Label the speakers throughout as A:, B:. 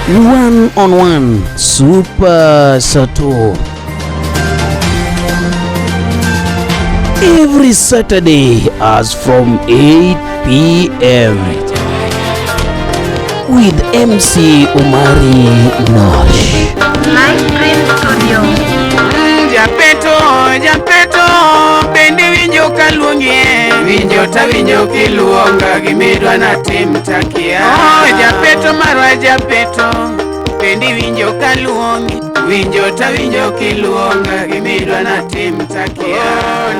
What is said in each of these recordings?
A: 1-on-1 Super Sato. Every Saturday as from 8 p.m. with MC Omari Nash.
B: Live Stream Studio. Japeto, bendi winjo kaluongie. Winjo ta winjo kiluonga gimidwa na tim takia. Japeto marwa japeto, bendi winjo kaluongi. Winjo ta winjo kiluonga gimidwa na tim takia.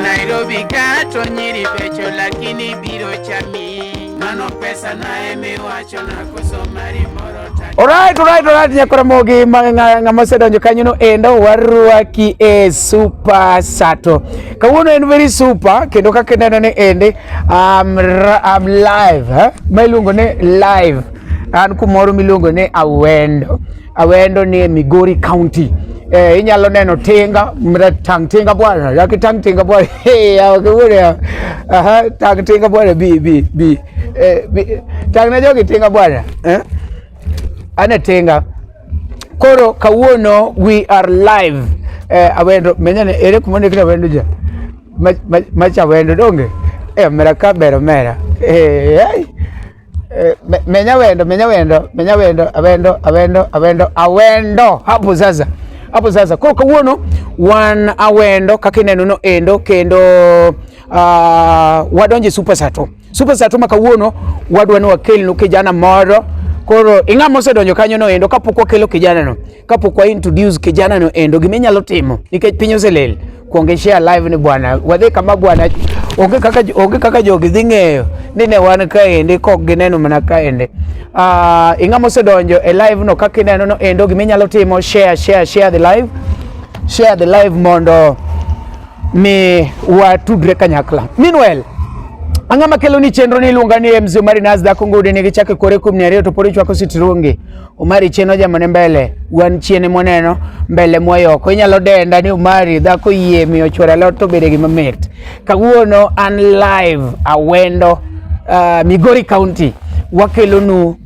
B: Nairobi kato nyiri pecho lakini biro chami. Mano pesa na emiwacho na kusomari moro takia.
C: Alright, nyakora mogi ng'amose donjo kanyono endo warwaki e Super Sato. Kawuono en very super kendo kaka neno ni ende I'm live, Miluongo ne live. An kumoro miluongo ne Awendo ni Migori County. Inyalo neno tinga, tang tinga bwana, yakitang tinga bwana. Hey, kawuono tang tinga bwana bi. Tang na jogi tinga bwana. Ane tinga. Koro kawuono we are live. Awendo menyane ere kumone kina wendo ja. Macha wendo donge. Mera ka bero mera. Menya wendo awendo hapo sasa koro kawuono wan awendo kakineno no endo kendo wadonje Super Sato ma kawuono wadwa ni wakelno kijana moro. Koro ing'ama osedonjo kanyo no endo kapok wakelo kijana no, kapok wa introduce kijana no endo giminyalo timo nikech piny oselel kuonge share live ni bwana wadhi kama bwana onge kaka jogi dhi ng'eyo ni ne wan kaende kok gineno mana kaende. Ing'ama osedonjo e live no kaka ineno no endo giminyalo timo share the live mondo mi watudre kanyakla. Meanwhile ang'ama kelo ni chenro ni iluonga ni MC Omari dhako ngude ni gichake kore kum nyariyo to pori chwako sitrungi. Omari cheno jamane mbele wan chiene moneno mbele moyoko inyalo denda ni Omari dhako yie miyo chwora lot to bede gima mit. Kawuono an live Awendo Migori County wakelo nu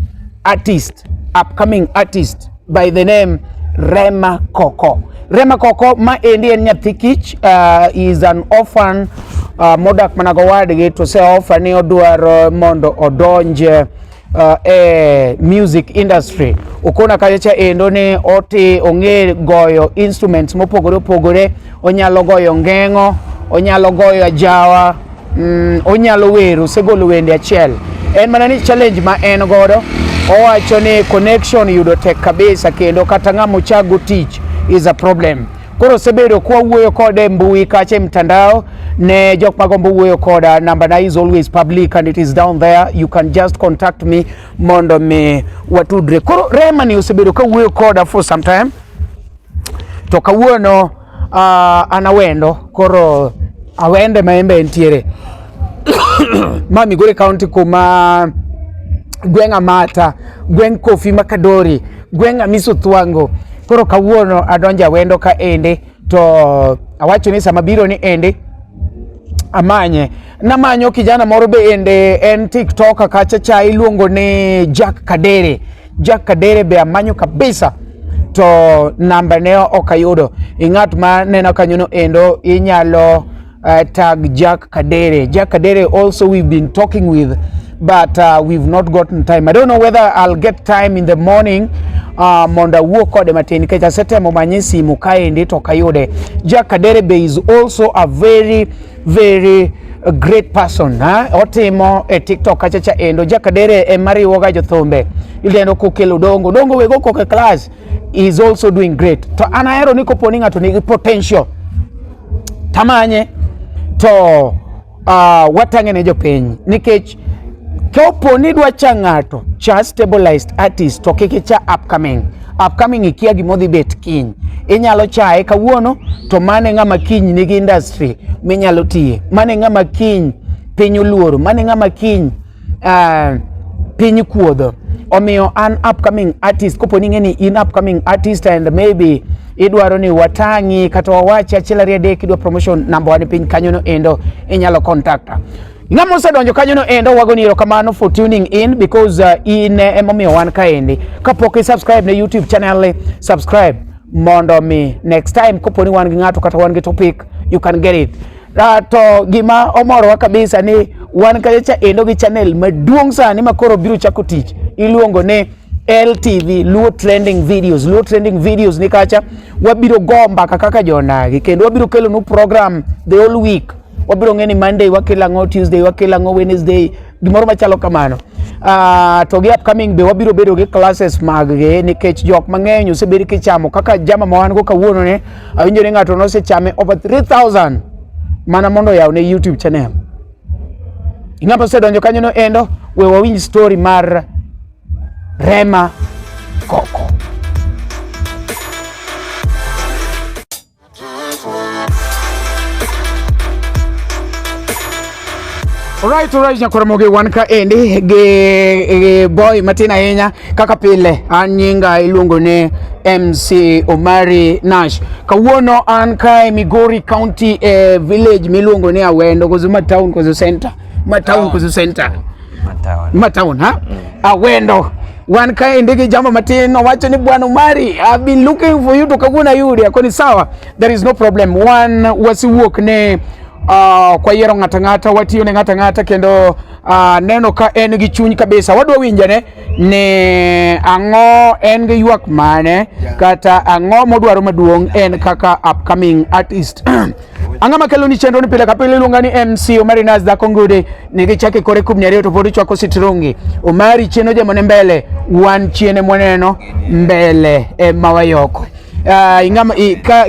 C: upcoming artist by the name Remma Koko ma endi en nyathi kich. Is an orphan modak manago wadgi to se orphan ni odwaro mondo odonje music industry. Ukona kacha endo ni ong'e goyo instruments mopogore, onyalo goyo ng'eng'o, onyalo goyo ajawa, onyalo wero, segolo wende achiel. En mana ni challenge ma en godo, owacho ni connection yudo tek kabisa kendo kata ng'amo chago tich is a problem. Koro sebedo kwa wuoyo kode mbui kache mtandao ne jok magombo wuoyo koda. Number na is always public and it is down there. You can just contact me mondo me watudre. Koro Remma ni usebedo ka wuoyo koda for some time. To kawuono anawendo koro awende maembe entiere. Ma Migori County kuma gweng' Amata, gweng' Kofi Makadori, gweng' Amiso Thwango. Koro kawuono adonja wendo ka ende to awacho ni sama biro ni ende namanyo kijana moro be ende en TikTok kacha iluongo ni Jack Kadere be amanyo kabisa to namba ne okayudo. Ing'at ma neno kanyono endo inyalo tag Jack Kadere also we've been talking with, but we've not gotten time. I don't know whether I'll get time in the morning mondo wuo kode matin nikech asetemo manye simu kaendi to kayude. Jack Kadere is also a very great person. Otimo e TikTok kacha endo. Jack Kadere mariwoga jothumbe ilendo kokelo dongo wego koke class is also doing great. To anahero ni koponi ng'ato nigi potential tamanye to watang'e ne jopiny nikech kopo ni dwa ng'ato cha stabilized artist to kiki cha upcoming ikia gimodhi bet kiny inyalo chae kawuono to mane ng'ama kiny nigi industry minyalo tiye, mane ng'ama kiny piny oluoro, mane ng'ama kiny piny kuodho. Omiyo an upcoming artist kopo ni ng'eni in upcoming artist and maybe idwaro ni watang'i kata wawachi achiel ariyo adek idwa promotion, namba wan piny kanyono endo inyalo contacta. Ngamo osedonjo kanyo no endo wagoni erokamano for tuning in because in emomiyo wan kaendi kapok subscribe na YouTube channel subscribe mondo mi next time koponi wan gi ng'ato kata wan gi topic you can get it. To gima omorowa kabisa ni wan kacha endo gi channel maduong' sani makoro biro chako tich iluongo ne LTV, Luo Trending Videos ni kacha wabiro go mbaka kaka jonagi kendo wabiro kelo nu program the whole week. Wabiro ngeni Monday wakela ngo, Tuesday wakela ngo, Wednesday gimoro machalo kamano. To gi upcoming be wabiro bedo gi classes mag ge nikech jok mang'eny osebedi kichamo kaka jama ma wan go kawuono ne awinjo ni ng'ato nosechame over 3000 mana mondo yaw ne YouTube channel. Ing'ato osedonjo kanyo no endo we wawinj story mar Remma Koko. Alright, nyakoromoge wan ka endi ge boy matina ahinya kaka pile an nyinga iluongo ne MC Omari Nash. Kawuono an ka Migori County village miluongo ne Awendo kozo town kozo center. Matown ha? Awendo. Wan ka endi ge jama matin owacho ni bwana Omari I've been looking for you to kaguna yudi akoni sawa. There is no problem. One wasiwuok ne kwa yero ng'ata watiyo ne ng'ata kendo neno ka en gi chuny kabisa wadwa winjane ne ang'o en gi ywak mane kata ang'o modwaro maduong' en kaka upcoming artist. Ang'o makelo ni chenro ni pile ka pile iluonga ni MC Omari Nas dhako ngude nigi chake kore kubni ariyo to pod ichwako sitrungi. Omari chieno jamone mbele wan chiene mwaneno mbele mawayoko. Ingama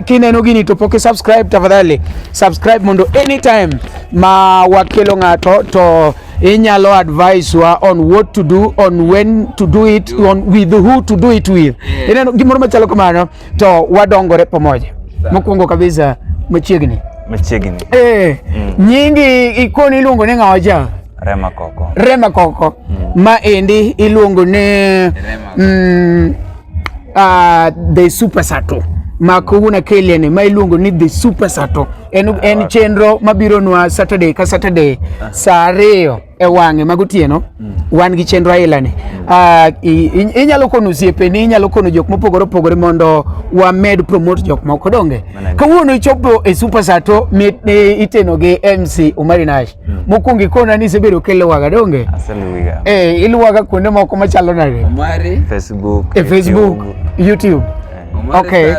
C: kineno gini to poke subscribe tafadhali subscribe mondo anytime ma wakelo ng'ato to inyalo advise wa on what to do, on when to do it, on with who to do it with. Ineno gimoro machalo kamano to wadongore pamoja. Mokwongo kabisa machiegni nyingi ikoni iluongo ne ng'awaja Remma Koko ma endi iluongo ne the Super Sato ma kowuna keliane ma iluongo ni the Super Sato en chenro mabiro nwa Saturday ka Saturday saa 2 e wang'e magotieno wan gi chenro ailane. Inyalo kono osiepeni, inyalo kono jok mopogore mondo wamed promote jok moko donge. Kawuono ichopo e Super Sato iteno gi MC Omari Nash. Mokwongo ikona ni sebedo kelo waga donge. Iluwaga kuonde moko machalo nade?
D: Omari
C: Facebook, YouTube. Okay.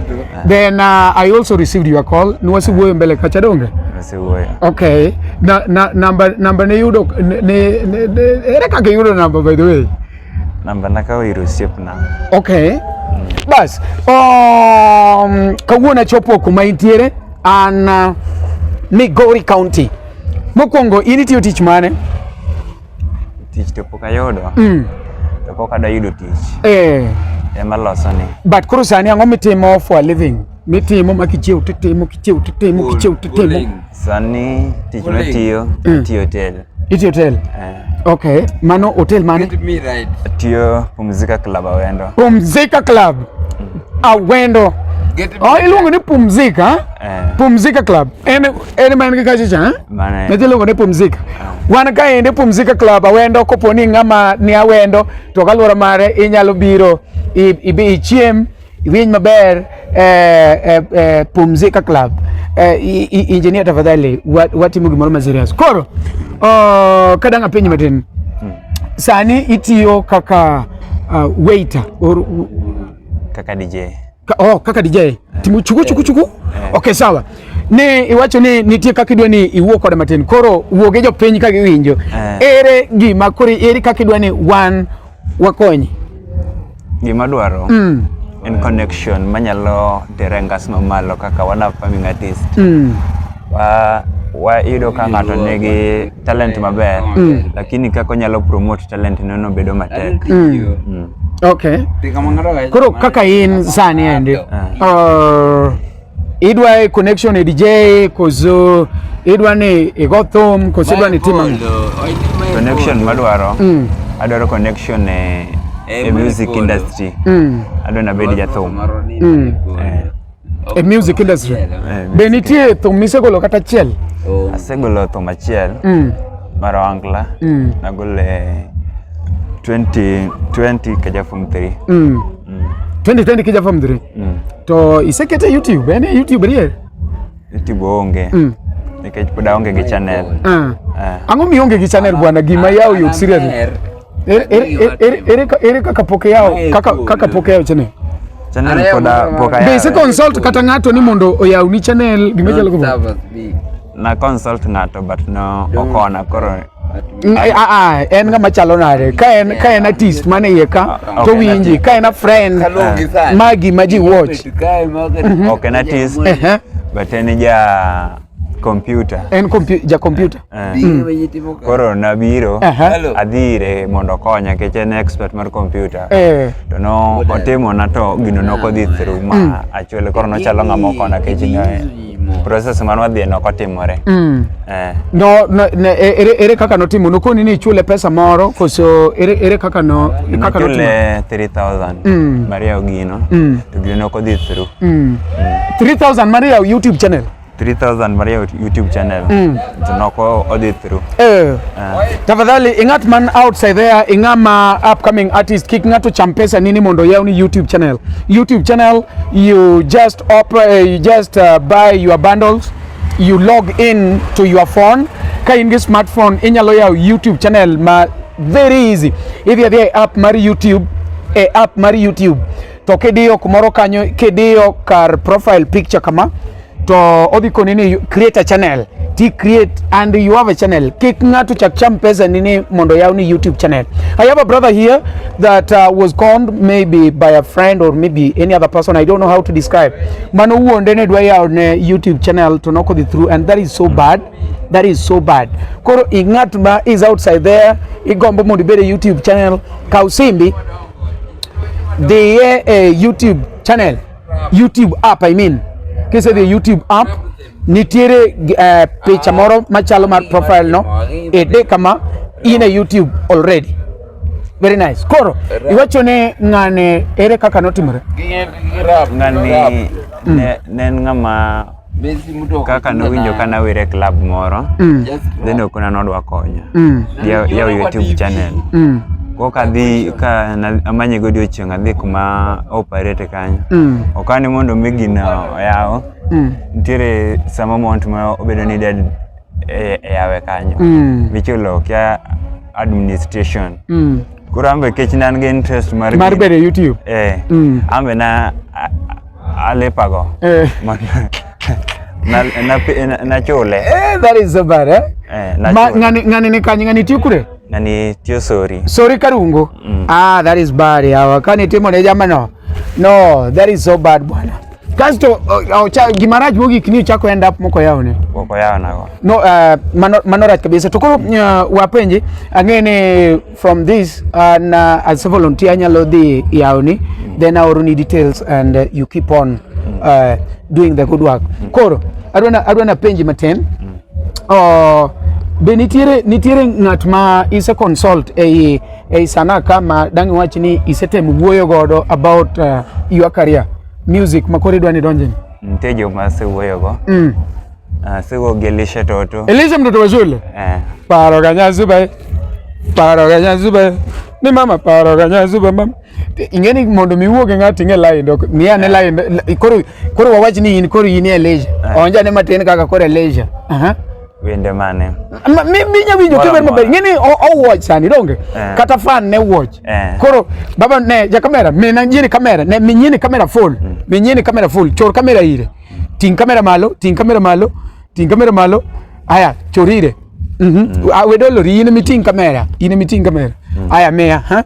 C: Then I also received your call. Nuwasi wuoyo mbele kacha donge? Okay. Number ne yudo ere kaka yudo number by the way?
D: Number nakawa irosiepna.
C: Okay. Bas, kawuono chopo kuma intiere an Migori County. Mokwongo initiyo tich mane?
D: Tich to pok ayudo. To pok adayudo tich. Ema loso ni. But
C: koro sani ang'o mitimo for a living? Mitimo makichiew titimo.
D: Sani tich matiyo hotel.
C: Iti hotel? Okay. Mano hotel mane?
D: Get me right. Tiyo Pumzika Club Awendo.
C: Pumzika Club Awendo. Iluongo ni Pumzika? Pumzika Club. En man ka chicha?
D: Mane.
C: Iluongo ni Pumzika. Wan ka ende Pumzika Club Awendo koponi ng'ama ni Awendo to kaluwore mare inyalo biro ibi ichiem iwinj maber Pumzika Club. Engineer tafadhali watimo gimoro ma serious. Koro kadang apenyi matin. Sani itiyo kaka waiter or
D: kaka DJ.
C: Kaka DJ. Timu chuku. Okay, sawa. Ne iwacho ni nitie kaka idwa ni iwuo kod matin. Koro wuoge jopiny ka giwinjo. Ere gima koro ere kaka idwa ni wan wakonyi.
D: Gima dwaro en connection manyalo terengas mamalo kaka wana upcoming artist. Wa ido ka ng'ato nigi talent maber lakini kako nyalo promote talent nono bedo matek.
C: Okay. Koro kaka in sani ende idwa connection e DJ kozo idwa ni igo thum kozo idwa ni tima
D: connection madwaro adwaro connection e music industry adwa na bedi ja thum
C: e music industry be nitie thum misegolo kata chiel
D: asegolo thum achiel mar Angla. Nagole 2020 kaja form 3.
C: 2020 kija form 3. To isekete YouTube, ene YouTube rier?
D: YouTube onge. Nikech pod aonge gi channel.
C: Ang'o mi onge gi channel bwana, gima yao yot seriously. Ere kaka poke yao, kaka poke yao channel.
D: Channel poka yao.
C: Be se consult kata ng'ato ni mondo oyaw ni channel gima chalo kama.
D: Na consult ng'ato but no okona koro.
C: En ng'ama chalo nade ka en artist mane iye ka to winji ka en a friend magi maji watch.
D: Okay, an artist but en ja computer. En
C: computer.
D: Koro nabiro adhire mondo konya kech en expert mar computer. To no otimo na to gino nokodhi through ma achwele koro nochalo ng'ama okona kech process man wadhi no kotimore.
C: No ere kaka notimo nokoni ni chule pesa moro koso ere kaka notimo
D: chule 3000 Maria Ogino to gino nokodhi through
C: 3000 Maria YouTube channel
D: 3000 Maria YouTube channel to noko odi through.
C: Tafadhali ingat man outside there ingama upcoming artist kik ngato champesa nini mondo yaw ni YouTube channel you just buy your bundles, you log in to your phone ka in smartphone inyalo yaw YouTube channel ma very easy. If you have app mari YouTube to kedio kumoro kanyo kedio kar profile picture kama to odiko nini create a channel and you have a channel kik ngatu chakcham pesa nini mondo yaw ni YouTube channel. I have a brother here that was conned maybe by a friend or maybe any other person, I don't know how to describe, mano uonde ne dwa yaw ne YouTube channel to noko the through, and that is so bad. Koro ingat ma is outside there igombo mondo bede YouTube channel kausimbi the YouTube channel, YouTube app I mean kese the YouTube app nitiere picha moro machalo mar profile no ede kama ine YouTube already. Very nice. Koro iwacho ne ng'ane ere kaka notimore
D: ng'ani nen ng'ama kaka nowinjo kana wire club moro then okona nodwa konya yaw YouTube channel koka dhi ka amanye godiochieng' adhi kuma operate kanyo okani mondo migino yaw nitiere sama mont ma obedo needed yawe kanyo bichulo kya administration kuro ambe kech nan ge interest mar
C: bede YouTube
D: ambe na alepago na chule
C: that is so bad ngani ni kanyi ngani tikure
D: ngani tio sorry
C: karungo that is bad yawa kani timo ne jamano no that is so bad bwana kasto gimaraj mogi kini chako end up moko yaone
D: nago
C: no manoraj kabisa to koro wapenje angene from this na as a volunteer nyalo dhi yaoni then our need details and you keep on doing the good work. Koro adwana penji maten be nitiere ng'at ma ise consult ei sana kama dangi wachi ni isetem wuoyo godo about your career music makori dwani donje
D: ntejo mase wuoyo go sego gelisha toto
C: mtoto wa shule paro ganya zuba ni mama paro ganya zuba mama ingeni mondo miwuoge ng'ati nge line dok miya ne line koro wawachi ni in koro in e leisure onja ne matin kaka koro leisure
D: wende mane
C: mi nyawinjo keber maber ngeni o watch sani donge kata fan ne watch koro baba ne ja kamera mina nyini kamera ne minyini kamera full chor kamera ire ting kamera malo aya chorire wedolo ine meeting kamera aya meya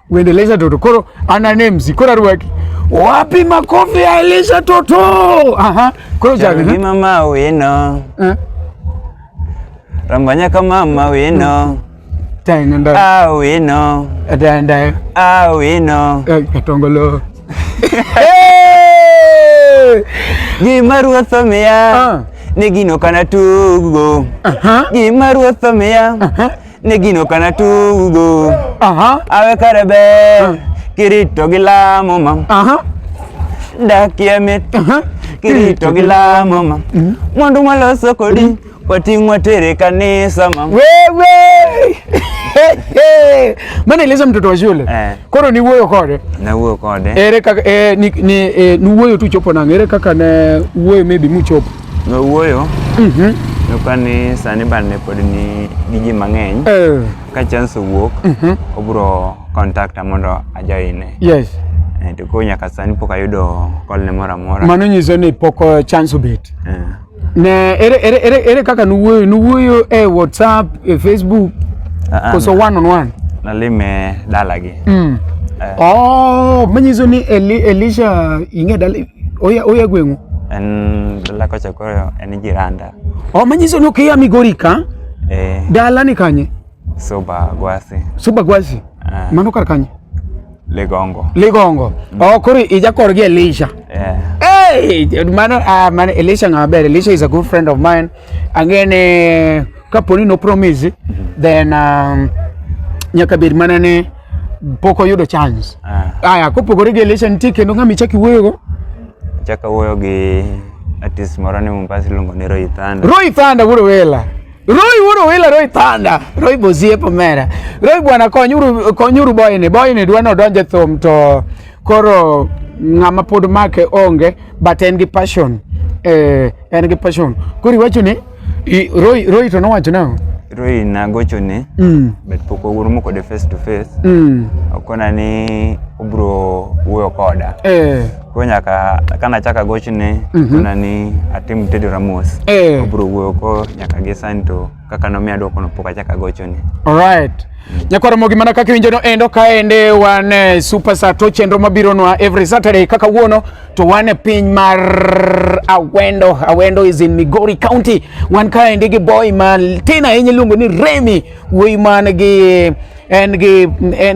C: wende leisure toto koro ana names koro arwaki wapi makofi ya leisure toto koro jaga
D: mama weno rambanya kama mama weno
C: tanga
D: weno
C: adanda
D: weno
C: katongolo
D: gimaruotho miya negino kana tugo gimaruotho miya negino kana tugo awe karebe kirito gilamo mam dakia met kirito gilamo mam mondo maloso kodi wating'wa tere kanisa ma
C: wewe mana ileza mtoto wa shule koro ni wuoyo kode
D: na wuoyo kode
C: ere kaka ni wuoyo tu chopo nang ere kaka ne wuoyo maybe mu chopo
D: no wuoyo nokani sani bane pod ni giji mang'eny ka chance wuok obro contact mondo ajoine
C: yes
D: to ko nyaka sani pok ayudo call ne mora
C: mano nyiso ni pok chance obet ne ere kaka nuwuoyo WhatsApp Facebook koso one on one
D: nalime dalagi
C: manyiso ni Elisha inge dala oya gwengu
D: en dala kocha koro en jiranda
C: manyiso ni okia Migori ka dala ni kanye
D: Suba Gwasi
C: mano kar kanye Ligongo koro ija korgi Elisha mano Elisha ngaber Elisha is a good friend of mine angene kaponi no promise then nyaka bed mana ne poko yudo chance aya kopogore gi Elisha ntie kendo ngami chaki wuoyo
D: gi artist moro ni Mombasa luongo ni Roy
C: Thanda wuro wela Roy Thanda Roy bozie pomera Roy bwana konyuru boy ne dwano donje thum to koro ngama pod make onge but en gi passion kori wacho ni Roy to no wacho na
D: Roy na gocho ni bet poko wurumo kode face to face okona ni ubro wuoyo koda ko nyaka kana chaka gocho ni kona ni atim Teddy Ramos ubro wuoyo ko nyaka ge santo kaka no miado kono poka chaka gocho ni
C: alright nyakoro mogi mana kaka winjo no endo kaende wan super Sato chenro mabiro nwa every Saturday kaka wuono to wan piny mar Awendo is in Migori County wan kaende gi boy man tena enye luongo ni Remy wuoyi man gi en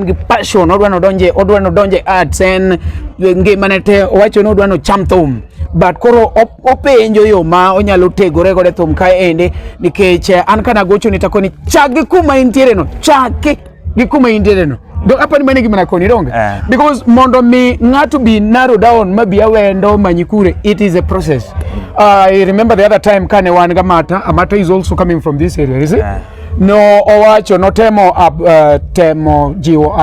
C: gi passion odwano donje arts en ngimane te owacho ni odwano cham thum but koro openjo yo ma onyalo tegore gode thum kaende nikech an kana gocho ni takoni chagi kuma intiere no do apani mane gimana koni donge because mondo mi ngatu bi narrow down mabi Awendo Manyikure it is a process. I remember the other time kane wan ga Amata is also coming from this area is it no owacho no temo jiwo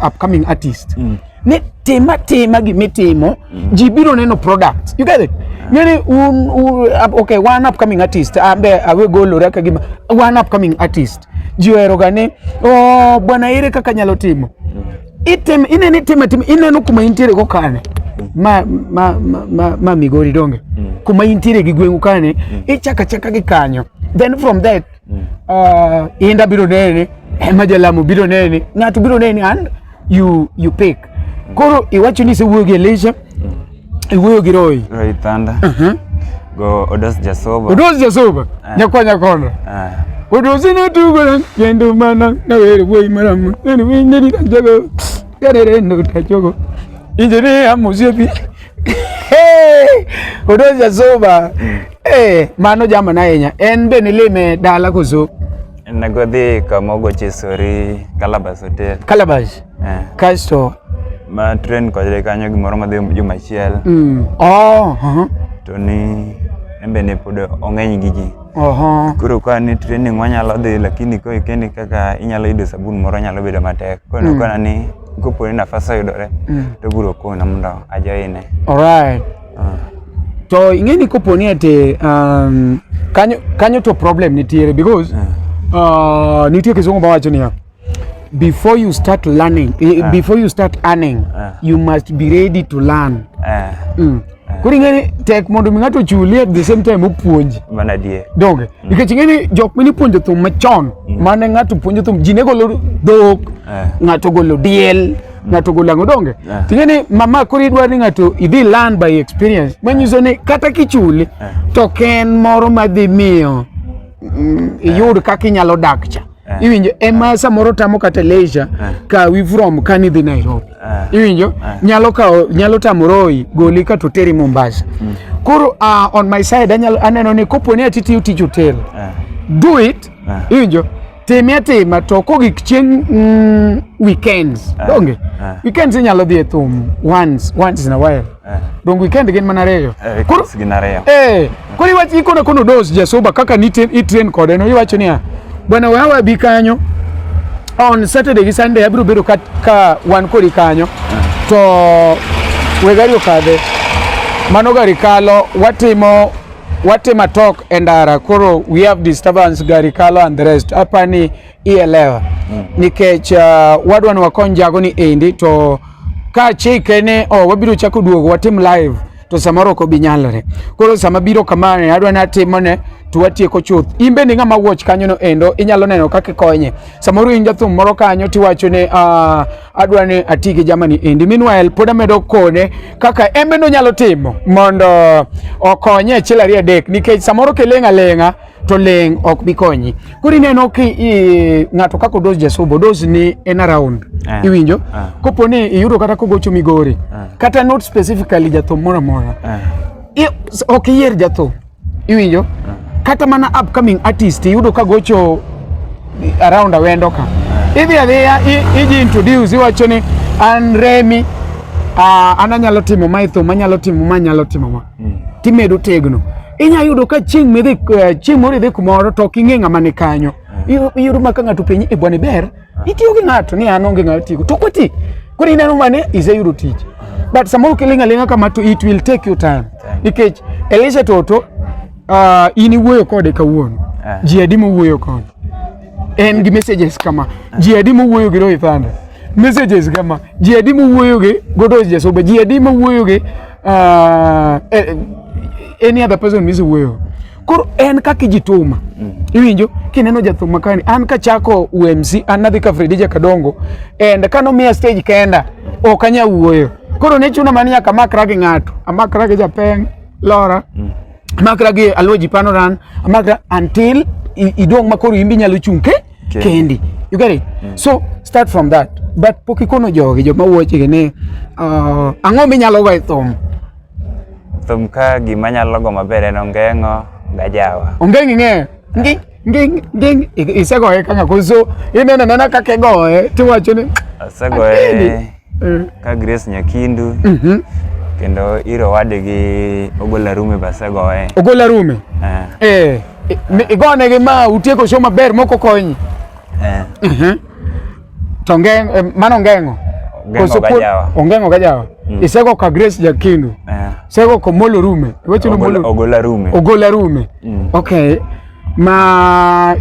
C: upcoming artist ne tema gimitimo jibiro neno product you get it yani okay one upcoming artist ambe awe golo raka gima one upcoming artist jiwero gane bwana ire kaka nyalo timo ineno kuma intiere go kane ma Migori donge kuma intiere gi gwengu kane ichaka gi kanyo then from that inda biro nene majalamu biro nene ngatu biro nene and you pick koro iwacho ni se wuoyo gi Elisha iwuoyo gi Roy
D: Thanda go Odos Jasoba
C: nyakwanya kono Odosi ne tugo kendo mana na were wuoyi maramu ni winyi jago yarere no tajogo injere amusiepi Odos Jasoba mano jama na enya en be ni lime dala koso
D: nagodhi kamogo chisori Calabash
C: kasto
D: ma train ko jere kanyo gimoro madhi juma chiel to ni embe ne pod ong'eny gi ji koro ka ni training wanyalo dhi lakini ko ikeni kaka inyalo yudo sabun moro nyalo bedo matek kono kona ni kopo ni nafasa yudore to buro kona mondo ajoine
C: alright to ingeni kopo ni ate kanyo to problem nitiere because nitie kizungu bawacho niya before you start learning before you start earning you must be ready to learn kuri ngeni tek mondo mingato chuli at the same time upuonji
D: mana die
C: donge nikech ngeni jok mini puonjo thum machon mane ngato puonjo thum jine golo dhok ngato golo diel ngato golo ango donge tingeni mama kuri dwani ngato idhi learn by experience manyiso ni kata kichuli to ken moro madhi miyo yud kaka inyalo dakcha iwinjo ema samoro tamo kata leisure ka we from kanidhi Nairobi iwinjo nyalo tamo Roy goli ka to teri Mombasa koro on my side aneno ni kopo ni atiti utich hotel do it iwinjo Tema to kogik chieng weekends. Donge. Weekends inyalo dhi e thum once in a while. Dong weekend gin mana reyo.
D: Koro gin reyo.
C: Koro iwacho ikono dos jasuba kaka ni train kode no iwacho niya bwana wewe bi kanyo on Saturday gi Sunday abiro bedo ka wan kodi kanyo to we gari okadhe mano gari kalo watimo talk endara koro we have disturbance gari kalo and the rest apani ielewa nikech wadwan wakon jago ni endi to ka chike ne wabiro chako duogo watim live to samoro ko binyalore koro sama biro kamane adwa na timone to watieko chuth imbe ni ngama watch kanyo no endo inyalo neno kaka konye samoro inja thum moro kanyo tiwacho ne adwa ni atigi jamani endi meanwhile poda medo kone kaka embe no nyalo timo mondo okonye chilari adek nikech samoro kelenga to leng ok bi konyi kuri neno ki ngato kako dos jasubo dos ni en around iwinjo koponi iyudo kata kogocho Migori kata not specifically jathum mora ok yer jathum iwinjo kata mana upcoming artist iyudo kagocho around awendo ka idhi adhiya iji introduce iwacho ni an Remi ananyalo timo maitho manyalo timo ma timedo tegno inya yudo ka chieng moro idhi kumoro to king'e ng'ama ni kanyo iyudo maka ng'ato penyi e bwane ber itiyo gi ng'ato ni an onge ng'ato tigo to kwati kuri neno mane ise yudo tich but samoro kilinga kama to it will take you time nikech Elisha Toto ini wuoyo kode kawuono ji adi wuoyo kode en gi messages kama ji adi wuoyo gi Roy Thunder messages kama ji adi wuoyo gi Godos Jasuba ji adi wuoyo gi any other person misi wuoyo koro en kaka jituma iwinjo kineno jathum makani an ka chako UMC an nadhi ka Fredija Kadongo and kano mia stage kenda okanya wuoyo koro ne chuna mani nyaka makra gi ng'ato amakra gi Japeng Lora amakra gi Aloji Panoran amakra until idong makoro imbi nyalo chunke kendi you get it so start from that but pokikono jogi joma wuoche ne ang'o minyalo go
D: thum ka gima nyalo go maber en ongengo gajawa
C: ng'e nging isegoye kaka koso inena nana kake goye tiwacho ni
D: asegoye ka Grace Nyakindu kendo iro wade gi Ogola Rume basegoye
C: Ogola Rume igone gi ma utieko show maber moko konyi to mano ngengo ongengo gajawa isego ka Grace Nyakindu sego ko Molo Rume wacho no Ogola Rume okay ma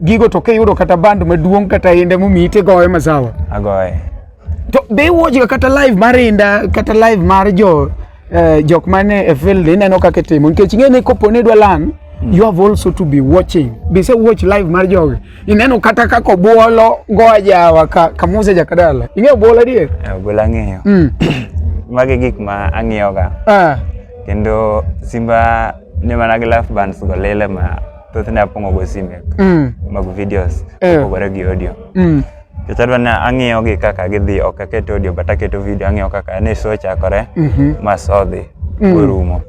C: gigo to ke yudo kata band maduong kata inde mumite goye masawa
D: agoye
C: to be watch kata live marinda kata live mar jok mane e field ineno kaka timo nikech ngene kopone dwa lan you have also to be watching be say watch live mar joge ineno kata kako buolo gojawa ka Musa Jakadala inge buolo die
D: buola ng'eyo mage gik ma ang'iyoga kendo simba ne mana gi live bands go lele ma thothne apongo go simbe mag videos opogore gi audio ketadwa na ang'iyo gi kaka gidhi ok aketo audio but aketo video ang'iyo kaka ne so chakore masodhi orumo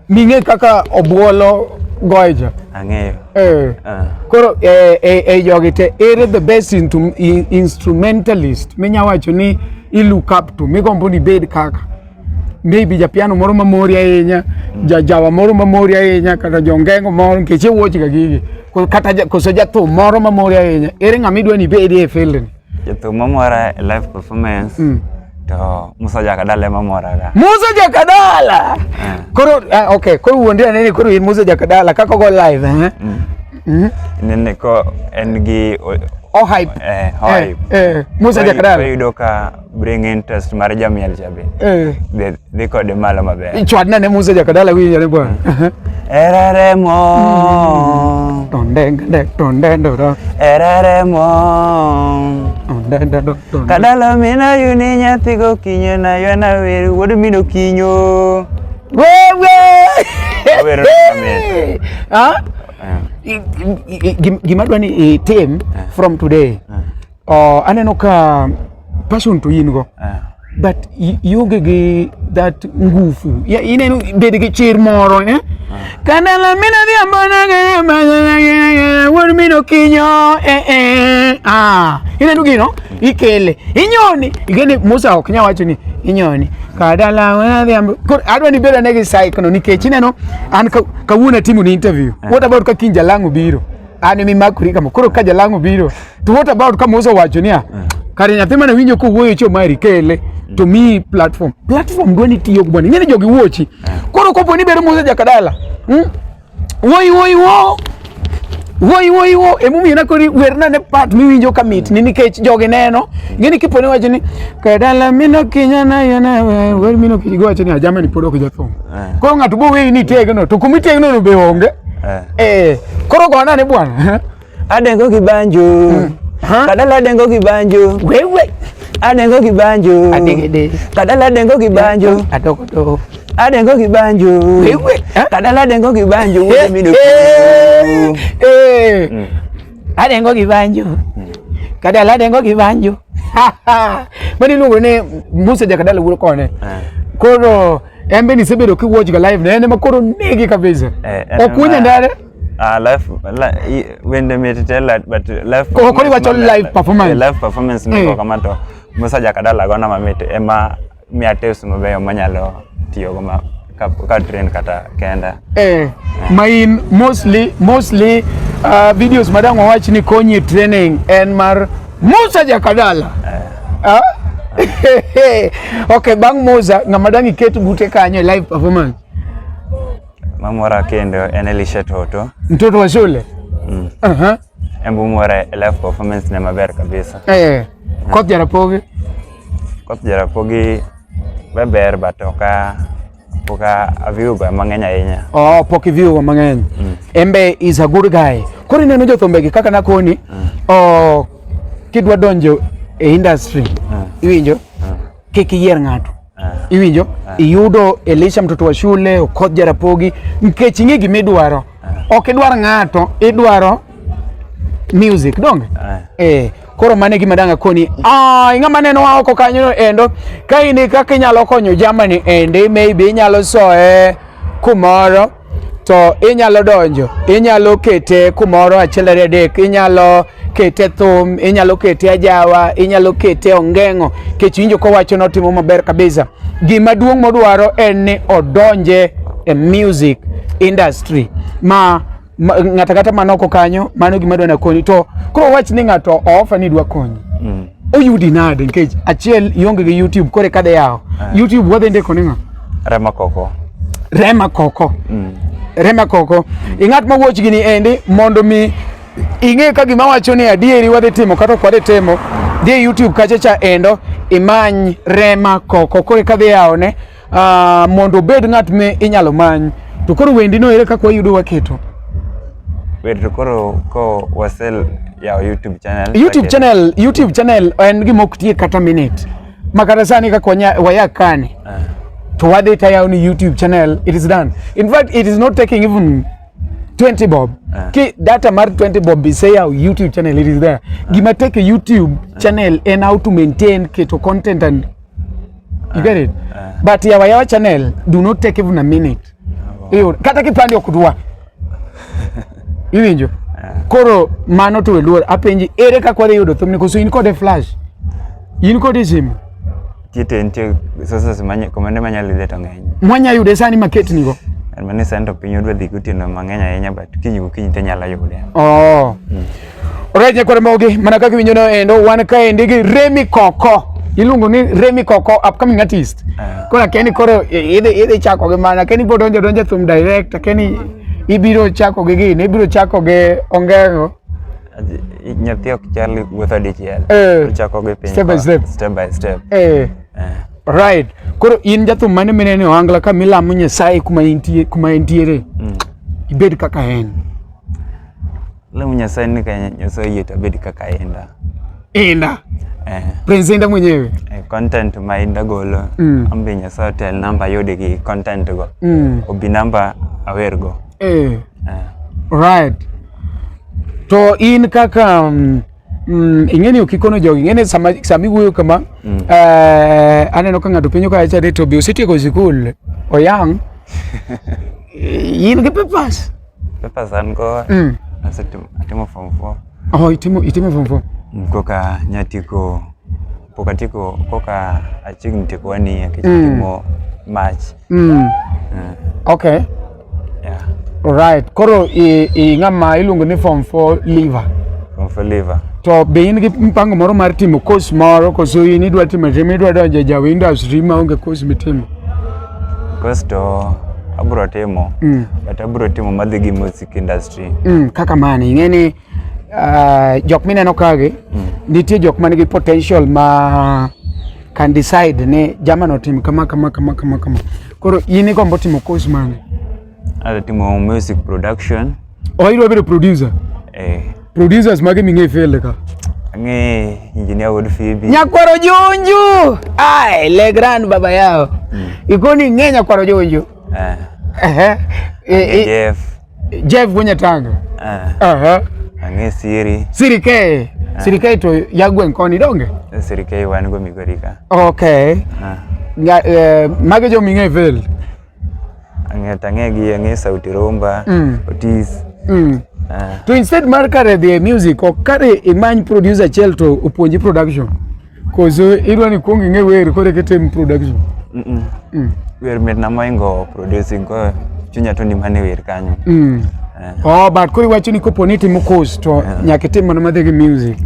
C: ming'e kaka obuolo goja
D: ang'eyo
C: koro jogi te ere the best instrumentalist minyawacho ni look up to migombo ni bed kaka maybe japiano moro mamori ahinya jawa moro mamori ahinya kata jongengo moro nikech wuoch ga gigi kata koso jathum moro mamori ahinya ere ng'ama idwa ni bedi e field ni
D: jathum mamora live performance to Musa Jakadala mamora ga
C: Musa Jakadala koro okay koro wuonde nene koro in Musa Jakadala kako go live
D: nene ko en gi
C: hype Musa Jakadala
D: yudo ka bring interest mar jamiel chabe de ko de malo maber
C: ichwadna ne Musa Jakadala winjore bwana
D: eraremo
C: tondendo
D: eraremo Kadala mina yuni nyathi go kinyo na yona wer wuod mino kinyo
C: wewe gimadwa ni team from today aneno ka passion to in go but ionge gi that ngufu ya ineno bed gi chir moro kanala mina dhiambona wor mino kinyo ineno gino ikele inyoni igene Musa ok nya wacho ni inyoni kadala wana dhiambo adwa ni bedo negi saikono nikech ineno an kawuona timo ni interview what about ka kinja langu biro ani mi makuri kama koro ka jalangu biro to what about ka Musa wacho ni kare nyathi mane winjo ko wuoyo cho Omari kele to mi platform dwani tiyo bwana ngene jogi wuochi koro kopo ni bero Musa jakadala woi wo emumi na kori werna ne part mi winjo kamit ni nikech jogi neno ngeni kipone wacho ni kadala mino kinyana yana wer mino kigo wacho ni ajama ni podo ko jathum koro ngatu bo we ni tegno to kumi tegno no be onge koro gona ne bwana
D: adengo kibanjo kadala adengo kibanjo
C: wewe
D: adengo kibanjo
C: adegede
D: kadala adengo kibanjo
C: atokoto
D: adengo kibanjo
C: wewe
D: kadala adengo kibanjo mino
C: adengo kibanjo kadala adengo kibanjo mani lungo ne Musa jakadala wuro kone koro embe ni sebedo ki watch ga live ne ene makoro negi kabisa okunya ndare
D: when they made it but live
C: kori wacho live
D: performance ni kama to Musa jakadala gona mamete ema miateus mabeyo manyalo tiyo goma ka train kata kenda
C: main mostly videos madango watch ni konyi training en mar Musa jakadala okay bang Musa ngamadangi ketu bute kanyo live performance
D: mamora kendo enelisha toto
C: mtoto wa shule
D: embu mwara live performance na maber kabisa
C: koth
D: jarapogi beber batoka poka view ga mangenya yenya
C: poki view mangenya embe is a good guy kori neno jothombe kaka nakoni kidwa donjo e industry iwinjo kikiyier ng'ato iwinjo iyudo Elisha mtoto wa shule koth jarapogi nikech ing'e gimidwaro ok idwar ng'ato idwaro music donge koro mane gima danga koni ng'ama neno wa oko kanyo endo ka ini kaka inyalo konyo jamani ende maybe inyalo soe kumoro to inyalo donjo inyalo kete kumoro achiel ariyo adek inyalo kete thum inyalo kete ajawa inyalo kete ongengo kech winjo ko wacho no timo maber kabisa gima duong' modwaro en ni odonje e music industry ng'ata kata manoko kanyo mano gima dwana koni to koro wach ni ng'ato ofa ni dwa konyi oyudi nade nikech achiel ionge gi YouTube kore kada yao YouTube wadhe ndeko ninga Remma Koko ing'at ma watch gini endi mondo mi ing'e ka gima wacho ni adieri wadhe timo kata kwade temo die YouTube kacha endo imany Remma Koko kore kada yao ne mondo bed ng'at me inyalo many to koro wendi no ere kaka wayudo waketo
D: koro ko wasel ya YouTube
C: channel en gimoktie kata minute makata sani kaka wayakane to wadhi tayaw ni YouTube channel it is done in fact it is not taking even 20 bob ki data mar 20 bob be say our YouTube channel it is there gima take a YouTube channel and how to maintain keto content and you get it but our channel do not take even a minute kata kipande okudwa iwinjo koro mano to eluor apenji ere ka kware yudo thumni koso in kode flash in kode sim
D: tite sasa simanye komande manyalo leto ng'eny
C: mwanya yude sani market nigo
D: mane sando piny odwa dhi kutino mang'eny ahinya but kinyi te nyalo yude
C: alright nyakore mogi mana kaka winjo no endo wan ka endi gi Remma Koko iluongo ni Remma Koko upcoming artist kora keni koro idhi chako gi mana keni bo donjo thum direct keni ibiro chako gi gini ibiro chako gi ongengo
D: nyathi ok chal wuotho dichiel chako gi piny step by step
C: right koro in jathum mane menene oangla ka milamo Nyasaye kuma entiere ibed kaka en
D: lamo Nyasaye ni ka Nyasaye yeta bed kaka
C: enda Prince Inda mwenyewe
D: content ma Inda golo ambe Nyasaye tel namba yode gi content go obi namba awergo
C: right to in kaka ingeni ukikono jogi ingeni sami wuyo kama aneno ka ng'ato pinyo ka chade to bi osetieko sikul oyang in gi papers
D: an go atimo form 4
C: itimo form 4
D: koka nyatiko pokatiko koka achiegni tieko wanie kitimo March
C: okay
D: yeah
C: alright koro i ng'ama iluongo ni form 4 liver to be in gi mpango moro mar timo course moro koso in idwa timo idwa donjo jaw industry ma onge course mitimo
D: course to abro timo but abro timo madhi gi music industry
C: kaka mani ingeni jok mineno kage nitie jok manigi potential ma can decide ne jamano tim kama koro in igombo timo course mane
D: ada timo music production
C: idwa bedo producer producers mage ming'e fele ka
D: ang'e engineer Wood Phoebe
C: nyakwaro Junju le grand baba yao ikoni ng'e nyakwaro Junju Jeff Bunyatanga
D: ang'e
C: Siri ke to yagwen koni donge
D: Siri ke wan go Migori ka
C: okay mage jo ming'e fele
D: ang'e Sauti Rumba Otis
C: to instead mar kare the music o kare imany producer chel to upuonji production kozo idwa ni kuongi ng'e wer kore ketem production
D: wer met na moingo producing ko chunya to ni mane wer kanyo
C: but kore wacho ni kopo ni timo course to nyaka tim mana madhe gi music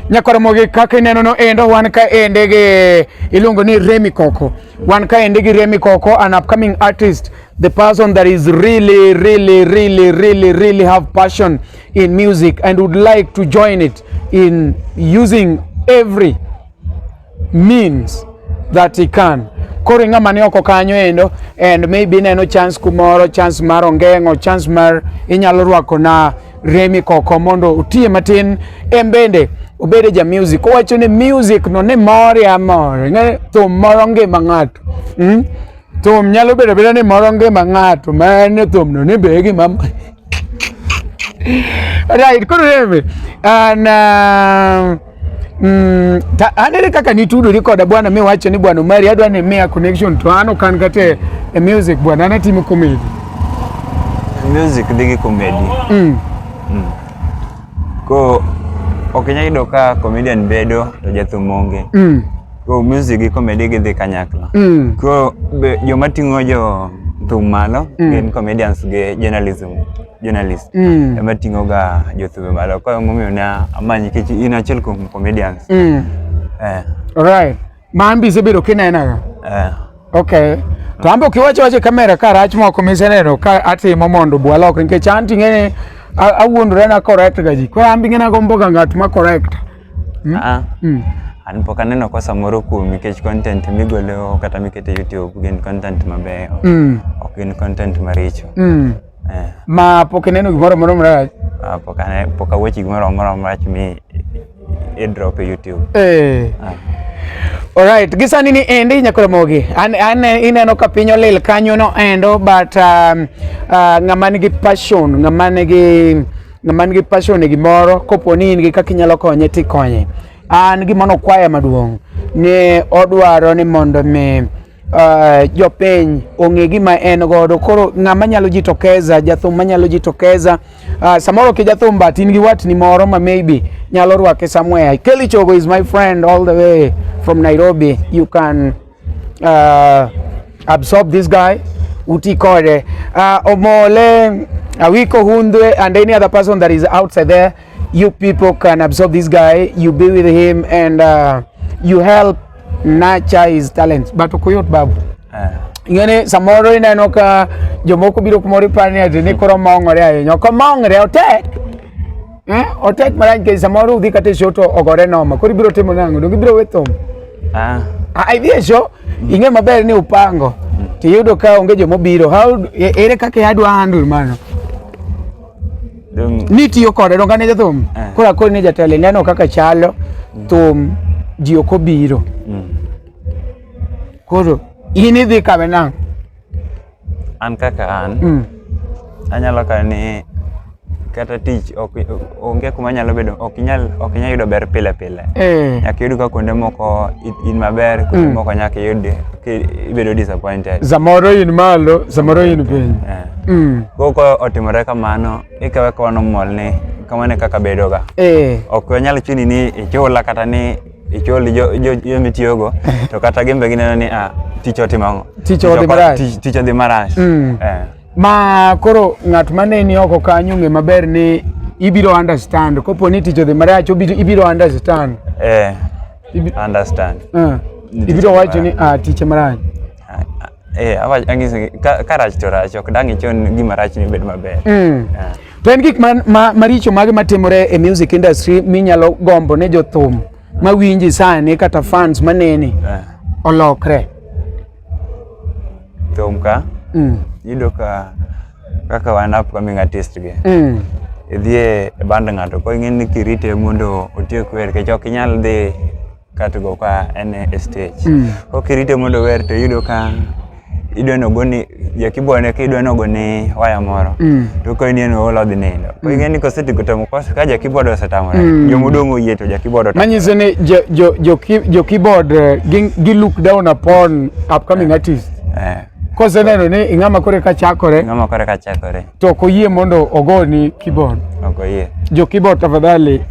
C: nyakoro mogi kaka ineno no endo wan ka ende gi iluongo ni Remma Koko wan ka ende gi Remma Koko an upcoming artist the person that is really have passion in music and would like to join it in using every means that he can koro ng'ama ni oko kanyo endo and maybe neno chance kumoro chance mar ongeng'o chance mar inyalo rwako na Remma Koko mondo utie matin embende obede ja music owacho ni music no ne mori amor ng'e thum moro ngima ng'ato thum nyalo bedo beda ni moro ngima ng'ato mane thum no ne begi mam right koro Remma and anere kaka nitudori koda bwana mi wacho ni bwana Omari adwa ni mia connection to ano kan kate e music bwana anatimo comedy
D: music digi comedy ko okinya yudo ka comedian bedo to jathum onge ko music gi comedy gi dhi kanyakla ko joma ting'o jo thum malo gin comedians gi journalist ema ting'o ga jothum malo ko momiyo na amanyi kech in achiel kuom comedians
C: alright mambi sebedo kinena okay to ambo kiwacho kamera ka rach moko miseneno ka atimo mondo bwalok nikech anti ng'e awuondore na correct gaji ko ambi ng'e na gombo ga ng'at ma correct
D: an pok aneno kwa samoro kuom nikech content migolo kata mikete YouTube gin content mabeyo ok gin content maricho
C: ma pok neno gimoro marach
D: pok awechi gimoro marach mi drop e YouTube
C: alright gisani ni endi nyakoro mogi an ineno ka piny olil kanyo no endo but ng'ama nigi passion ng'ama nigi passion e gimoro kopo ni in gi kaka inyalo konye tikonye an gimono kwaya maduong' ne odwaro ni mondo mi jopiny ong'e gima en godo koro ng'ama nyalo jitokeza jathum manyalo jitokeza samoro ki jathum but in gi watni moro ma maybe nyalo rwake somewhere. Kelly Chogo is my friend all the way from Nairobi. You can absorb this guy uti kode omole awiko hundwe and any other person that is outside there, you people can absorb this guy, you be with him and you help nurture his talents. But okuyot babu ngene samoro ineno ka jomoko biro kumori pani ati ni koro mongore ahinya ko mongore otek marang ke samoro udhi kate shoto ogore noma koro biro timo nango dongi biro wetom ai vie show inge maber ni upango tiyudo ka onge jomo biro how ere kaka adwa handle mano ni tiyo kode donga ne jathum kora koro ne jatele neno kaka chalo thum ji ok obiro koro ini dhi kabe nang
D: an kaka an anyalo ka ni kata tich onge kuma nyalo bedo ok inyal yudo ber pile nyaka yud ka kuonde moko in maber kuonde moko nyaka yud ibedo disappointed
C: zamoro in malo zamoro in piny
D: koko otimore kamano ikawe kono molni kamane kaka bedo ga ok nyalo chuni ni ichula kata ni ichul jo mitiyogo to kata gembe gineno ni tich otimo
C: tich
D: odhi marach
C: ma koro ng'at maneni oko kanyo ng'e maber ni ibiro understand kopo ni tich odhi marach ibiro understand
D: understand
C: ibiro wacho ni tich marach
D: ang'isi ka rach to rach ok dang' ichon gima rach ni bed maber
C: to en gik maricho mage matimore e music industry minyalo gombo ne jothum mawinji sani kata fans maneni olokre
D: thum ka yudo ka kaka wan upcoming artist ge idhie e band ng'ato ko ing'eni ni kirite mondo otiek wer kech ok inyal dhi katugo ka en stage ko kirite mondo wer to yudo ka idwa nogoni jakibone ka idwa nogoni waya moro to ko inien olo dhi nindo ko ing'eni kosetigo tamo kosa ka jakibodo osetamore jomodong' oyie to jakibodo
C: manyiso ni jo keyboard gi look down upon upcoming artist kose neno ni ing'ama kore ka chakore to koyie mondo ogoni keyboard
D: okoyie
C: jo keyboard tafadhali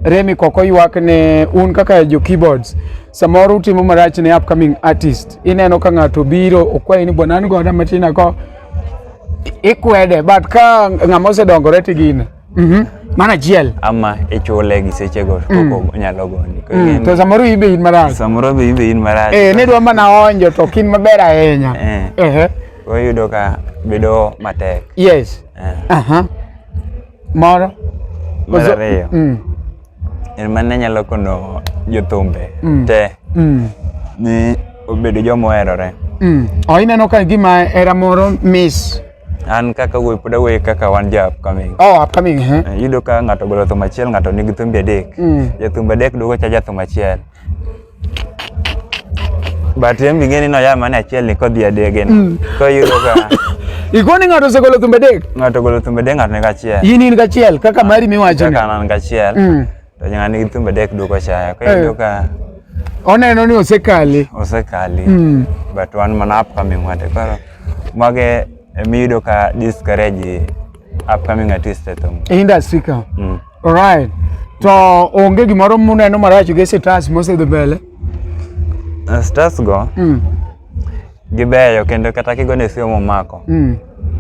C: Remma Koko ywak ne un kaka jo keyboards samoro utimo marach ne upcoming artist ineno ka ng'ato biro okwayi ni bwana an goda matina ko ikwede but ka ng'ama osedongore tigine mana chiel
D: ama ichule gi sechego koko nyalo goni
C: to samoro ibe in marach ne dwa mana onjo to kin maber ahinya
D: oyudo ka bedo matek
C: yes moro
D: ariyo en mane nyalo kono jothumbe te ni obedo jomoherore
C: ineno ka gima era moro miss
D: an kaka wuoyi pod awuoyi kaka wan ja upcoming yudo ka ng'ato golo thum achiel ng'ato nigi thumbe adek jathumbe adek duogo cha jathum achiel but em ing'eni no ya mane achiel ni kodhi adegen ko yudo ka
C: igoni ng'ato osegolo thumbe adek
D: ng'ato golo thumbe adek ng'ato nigi achiel
C: in gachiel kaka mari miwacho
D: kaka an gachiel to ng'ani nigi thumbe adek duogo cha ko yudo ka
C: oneno ni osekali
D: but wan mana upcoming wate koro mage miyudo ka discourage upcoming artist
C: industry ka alright to onge gimoro muneno marach gi stars mosedhi mbele
D: stars go gibeyo kendo kata kigone sio momako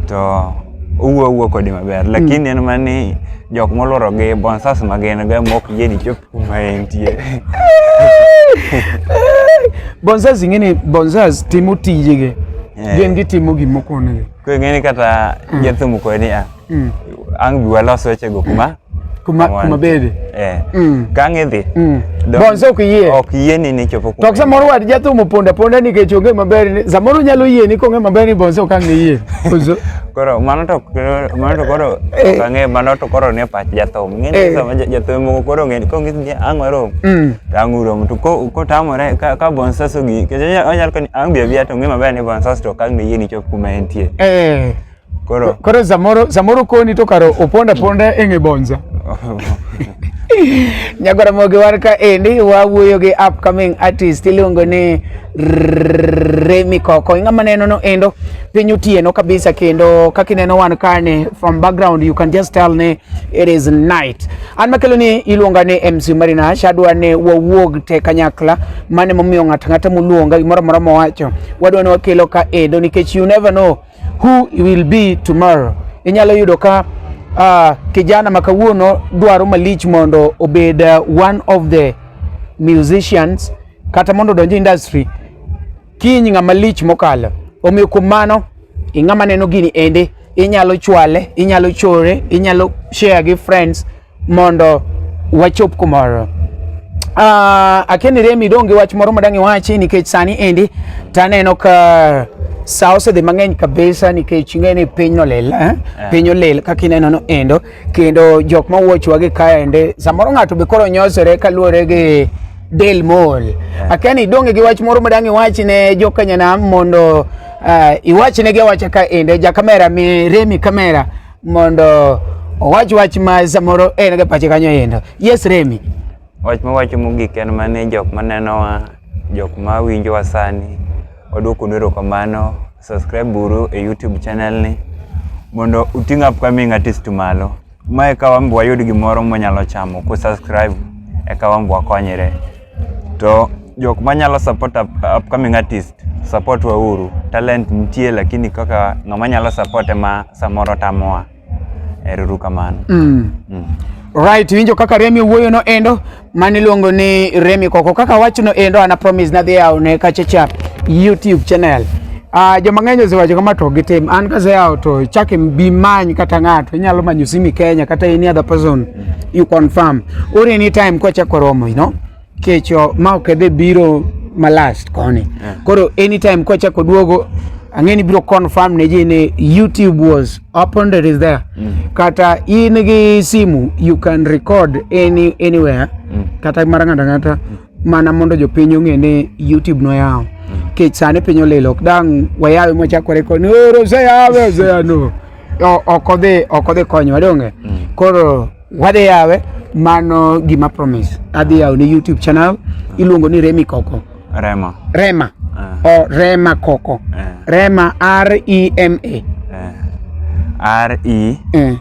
D: to uwo kodi maber lakini en mani jok moloro gi bonsas magin ga mok yeni chop kuma entie
C: bonsas ing'eni bonsas timo tijege gin gitimo gimokonegi
D: ko ing'eni kata jathum kodi ang' bi walos wechego
C: kuma bede
D: kang' idhi
C: bonso
D: ok yieni ni chopo
C: kuma to samoro wad jathum ponda nikech onge maber samoro nyalo yie ni kong'e maber ni bonso kang' yie
D: koro mano to koro kang'e mano to koro ne pach jathum ng'eni sama jathum koro ng'eni kong'e ang' warom ang' urom to ko tamore ka bonso sogi kech onyal koni ang' bi abia to ng'e maber ni bonso to kang' ne yie ni chop kuma entie
C: koro samoro koni to karo oponda eng'e bonza nyagora mogi war ka endi wawuoyo gi upcoming artist iluongo ni Remma Koko ing'ama neno no endo piny otieno kabisa kendo kaka ineno wan kane from background you can just tell ni it is night an makelo ni iluonga ni mcomarinash adwa ni wawuog te kanyakla mane momiyo ng'ata moluonga gimoro moro mowacho wadwa ni wakelo ka endo nikech you never know who will be tomorrow inyalo yudo ka kijana makawuono dwaro malich mondo obed one of the musicians kata mondo donjo industry kiny ng'ama lich mokalo omiyo kuom mano ing'ama neno gini ende inyalo chwale inyalo chore inyalo share gi friends mondo wachop kumoro akeni Remma donge wach moro madang' iwachi nikech sani endi taneno ka sa osedhi mang'eny kabisa nikech ing'eni piny olil piny olil kaka ineno no endo kendo jok mawuochwa gi kaende samoro ng'ato be koro nyosore kaluwore gi del mol akeni donge gi wach moro madang' iwachi ne jokanyanam mondo iwach ne gi wacha ka ende ja kamera mi Remma kamera mondo wach ma samoro en ga pache kanyo endo. Yes Remi.
D: Wach mawacho mogik en mane jok manenowa, jok ma winjowa sani, waduoko nero kamano, subscribe buru e YouTube channel ni mondo uting upcoming artist malo. Mae ka wambo wayud gimoro manyalo chamo ku subscribe e ka wambo wakonyere. To jok manyalo support upcoming artist, support wa uru. Talent nitie lakini kaka ngama nyalo support ma samoro tamoa. Eruru kamano.
C: Right, winjo kaka Remi wuoyo no endo maniluongo ni Remma Koko. Kaka wacho no endo ana promise na dhia ne kachacha YouTube channel. Joma ng'eny osewacho kama to gitim an ka se to chake bi many kata ng'ato inyalo manyo simi Kenya kata any other person you confirm or anytime ko chako romo, you know, kecho ma okede biro malast koni. Koro anytime ko chako duogo angeni biro confirm ne ji ne YouTube was open, that is there. Kata in gi simu you can record anywhere. Kata marangata mana mondo jopinyo ng'e ne YouTube no yao. Kech sane pinyo le lockdown wayawe mochako record ni oro se yawe no okode konyo wadonge. Koro wade yawe mano gima promise adhi yawe ni YouTube channel iluongo ni Remma Koko. Remma Remma Koko. Remma R-E-M-A.
B: R-E-M-M-A-H.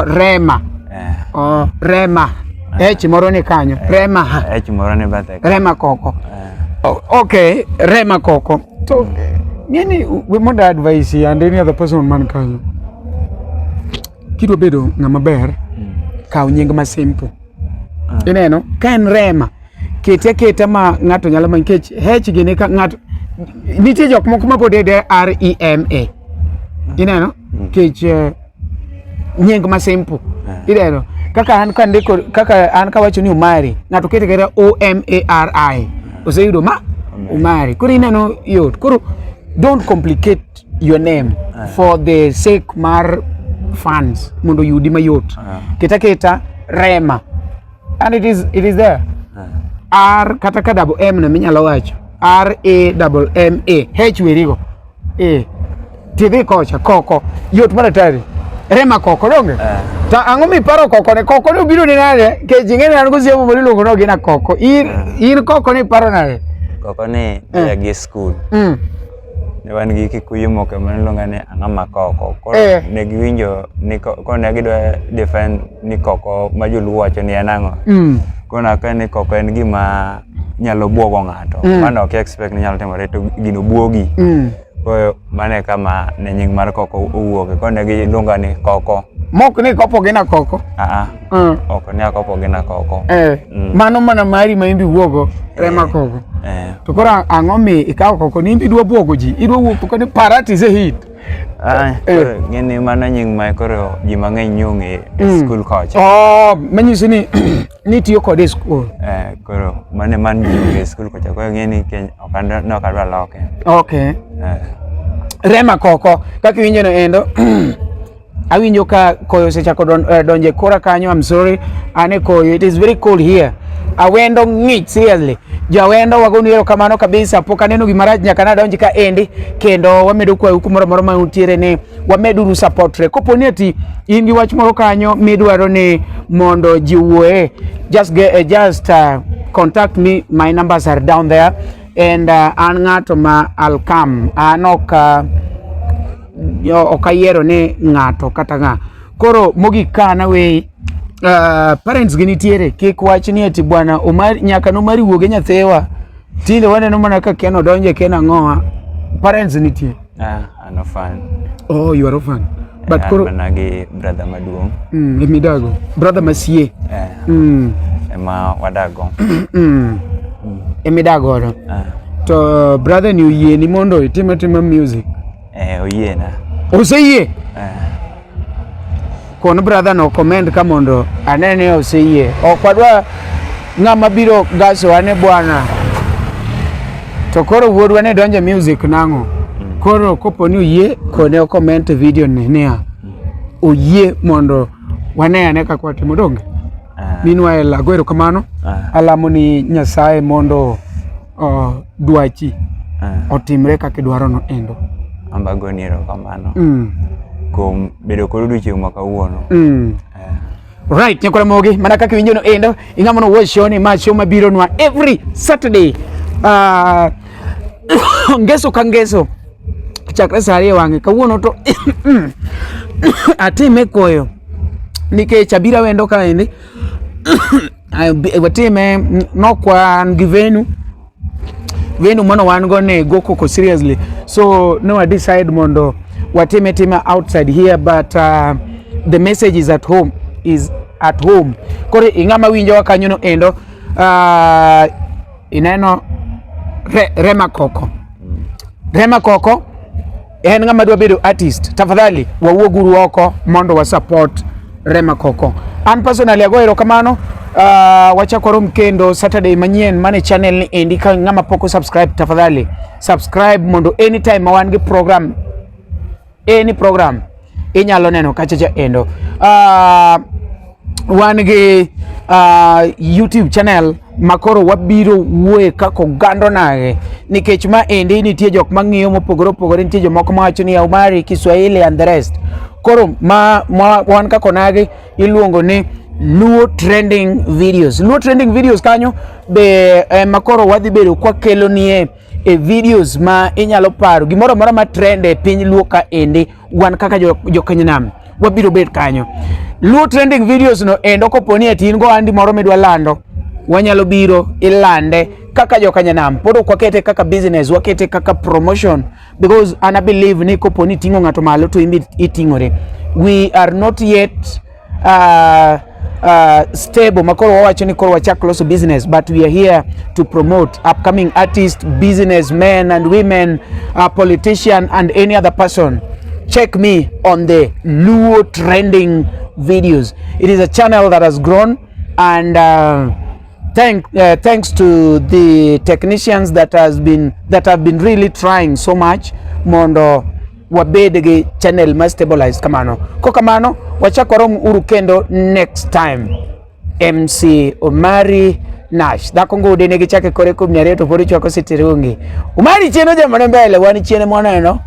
C: Remma. Remma. H moro ni kanyo. Remma.
D: H moro ni bathe.
C: Remma Koko. Okay, Remma Koko. So, nini we want to advise you and any other person man kanyo. Kido bedo ngama ber ka nying ma simple. Ineno, kan Remma kete ma ngato nyalo man kech H gini ka ngato nitie jok moko ma pod de R-E-M-A. Ineno, kech nying ma simple. Ineno, kaka an kan ndiko kaka an ka wacho ni Omari ngato kete kera O-M-A-R-I oseyudo ma Omari. Koro ineno yot. Koro don't complicate your name for the sake mar fans mondo yudi mayot. Keta Remma and it is there. R kata ka double M na minyalo wacho R-A-M-M-A H werigo TV kocha Koko yot maratari Remma Koko donge. Ta ang'o mi paro Koko ne Koko no biro ni nade ke jingene an go siemo mo luongo no gina Koko in Koko ni paro nade.
D: Koko ni ya gi school ne wan gi Kikuyu moko maniluongo ni Remma Koko. Koro ne giwinjo ni ko ne gidwa defend ni Koko ma joluo wacho ni en ang'o. Kona ka ni Koko en gima nyalo buogo ng'ato. Mano ok expect ni nyalo timore to gino buogi. Koyo mane kama ne nying mar Koko owuok ko ne giluonga ni Koko.
C: Mok ni kopo gina Koko.
D: Ok ni akopo gina Koko.
C: Mano mana mari ma imbi wuogo Remma Koko. To kora ang'o mi ikaw Koko ni imbi dwa buogo ji idwa wuok ko ni parati se hit.
D: Ngeni mano nying ma koro ji mang'eny nyong'e school kocha.
C: Manyiso ni tiyo kode school.
D: Koro mane man nyong'e school kocha koyo ngeni Kenya no kadwa loke.
C: Okay. Remma Koko kaka winjo no endo awinjo ka koyo sechako donje kora kanyo. I'm sorry ane koyo, it is very cold here. Awendo ng'ich seriously. Jawendo wagoni ero kamano kabisa pok aneno gimaraj nyaka na donji ka endi kendo wamedo kwa huku moro ma utiere ne wameduru support kopo ni ati in gi wach moro kanyo midwaro ni mondo jiwuoe just contact me, my numbers are down there and an ng'ato ma I'll come okayiero ni ng'ato kata ng'a. Koro mogik kana we parents gini tiere kik wach ni ati bwana Omari nyaka no Omari wuoge nyathewa tinde waneno mana ka Ken odonje Ken ang'oa. Parents nitie.
D: I'm a fan.
C: Oh, you are a fan. But koro
D: managi brother maduong.
C: Emidago brother masie.
D: Ema wadago.
C: Emidago no. To brother ni uyie ni mondo itima music.
D: Oyie na.
C: Oseyie. Kono brother no comment ka mondo anene oseyie. Okwadwa ng'ama biro gaso ane bwana. To koro wuodwa ne donje music nang'o. Koro kopo ni oyie kone comment video ne oyie mondo wane ka kwatimo donge. Meanwhile agwero kamano alamo ni Nyasaye mondo dwachi otimre kaka idwaro no endo.
D: Ambagoniero kamano. kuom bedo kod odiochieng' ma kawuono.
C: Right, nyakora mogi, mana kaka winjo no endo, ing'ama no watch show ni ma show mabiro nwa every Saturday. Ngeso ka ngeso. Chakre sa ariyo wang'e, kawuono to atime koyo. Nikech abira wendo ka endi. Watime nokwan gi Venu mano wan go ne go koko seriously. So no, I decide mondo watime outside here, but the message is at home. Kore ing'ama winjo kanyo no endo, ineno Remma Koko. Remma Koko en ng'ama dwa bedo artist. Tafadhali wawuoguru oko mondo wa support Remma Koko. An personally ago erokamano. Wachakoro mkendo Saturday manyien mane channel ni endi. Ka ng'ama poko subscribe, tafadhali subscribe mondo anytime mawan gi program, any program inyalo neno kachacha endo. Wan gi YouTube channel makoro wabiro wuoye kako gando nage, nikech ma endi nitie jok mang'iyo mopogore, nitie jomoko mawacho ni Omari, Kiswahili and the rest. Koro wan kako nage iluongo ni Luo trending videos kanyo be makoro wadhi bedo kwa kelo nie videos ma inyalo paro gimoro mora ma trend e piny Luo ka endi. Wan kaka jokanyanam wabiro bet kanyo. Luo trending videos no endo koponi atin go andi moro medwa lando, wanyalo biro ilande kaka jokanyanam. Podo kwakete kaka business, wakete kaka promotion, because I believe ni koponi tingo ng'ato malo to imbi itingore. We are not yet stable makoro wawacho ni koro wachak loso business, but we are here to promote upcoming artists, businessmen and women, politician and any other person. Check me on the Luo trending videos. It is a channel that has grown, and thanks to the technicians that have been really trying so much mondo wabedege channel ma stabilized kamano. Ko kamano wachakorom uru kendo next time. MC Omari Nash dhako ngude ne gichake kore kum nyareto pori chwako sitirungi. Omari chieno jamane mbele, wani chiene mwaneno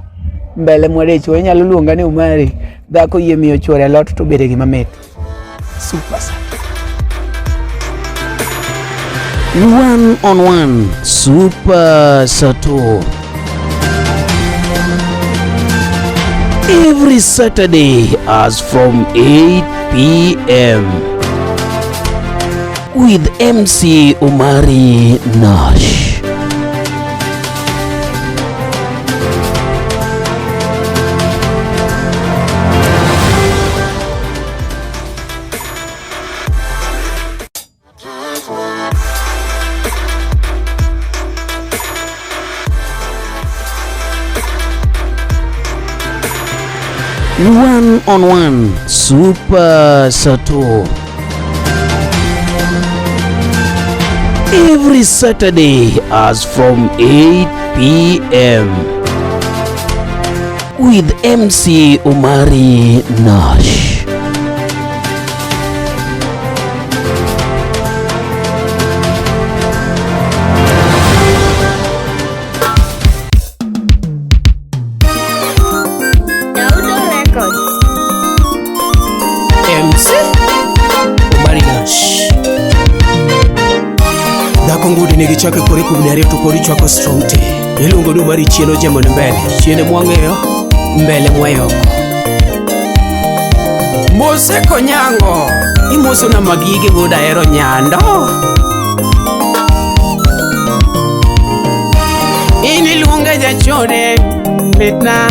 C: mbele mwadechi wenyalo luonga ni Omari. Dhako yie miyo chwore lot to bede gi mamit. Super Sato.
A: 1-on-1 Super Sato. Every Saturday as from 8 p.m. with MC Omari Nash. One-on-one Super Sato. Every Saturday as from 8 p.m. with MC Omari Nash. Omari Nash. Dhako ngude nigi chake kore kubnare to kori chwako strong tea. Iluongo ni Omari chieno jamon mbele. Chiene mwang'eyo mbele mwayo.
B: Mose konyango imoso na magige goda ero nyando. Ini luonga jachode mitna